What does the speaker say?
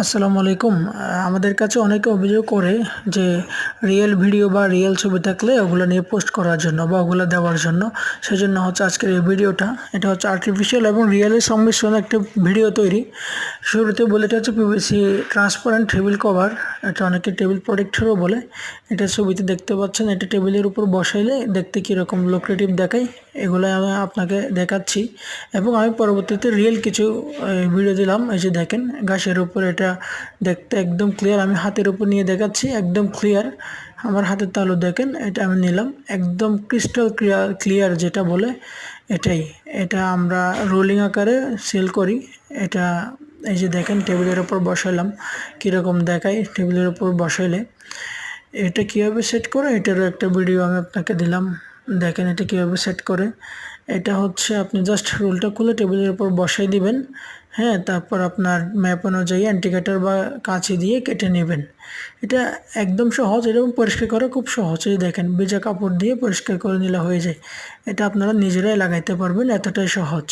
আসসালামু আলাইকুম। আমাদের কাছে অনেকে অভিযোগ করে যে রিয়েল ভিডিও বা রিয়েল ছবি থাকলে ওগুলো নিয়ে পোস্ট করার জন্য বা ওগুলো দেওয়ার জন্য। সেজন্য হচ্ছে আজকের এই ভিডিওটা। এটা হচ্ছে আর্টিফিশিয়াল এবং রিয়েলের সংমিশ্রণে একটা ভিডিও তৈরি। শুরুতে বলে এটা হচ্ছে পিভিসি ট্রান্সপারেন্ট টেবিল কভার। এটা অনেকে টেবিল প্রোটেক্টরও বলে। এটা ছবিতে দেখতে পাচ্ছেন, এটা টেবিলের উপর বসাইলে দেখতে কীরকম লুক্রেটিভ দেখায় এগুলো আমি আপনাকে দেখাচ্ছি। এবং আমি পরবর্তীতে রিয়েল কিছু ভিডিও দিলাম। এই যে দেখেন ঘাসের উপর, এটা দেখতে একদম ক্লিয়ার। আমি হাতের উপর নিয়ে দেখাচ্ছি, একদম ক্লিয়ার। আমার হাতের তালু দেখেন, এটা আমি নিলাম, একদম ক্রিস্টাল ক্লিয়ার যেটা বলে এটাই। এটা আমরা রোলিং আকারে সেল করি। এটা এই যে দেখেন টেবিলের উপর বসালাম, কীরকম দেখায় টেবিলের উপর বসাইলে। এটা কীভাবে সেট করে এটারও একটা ভিডিও আমি আপনাকে দিলাম। দেখেন এটা কীভাবে সেট করে। এটা হচ্ছে আপনি জাস্ট রোলটা খুলে টেবিলের উপর বসাই দিবেন। হ্যাঁ, তারপর আপনার ম্যাপ অনুযায়ী অ্যান্টিকাটার বা কাঁচি দিয়ে কেটে নেবেন। এটা একদম সহজ, এরকম পরিষ্কার করা খুব সহজ। এই দেখেন ভেজা কাপড় দিয়ে পরিষ্কার করে নিলে হয়ে যায়। এটা আপনারা নিজেরাই লাগাইতে পারবেন, এতটাই সহজ।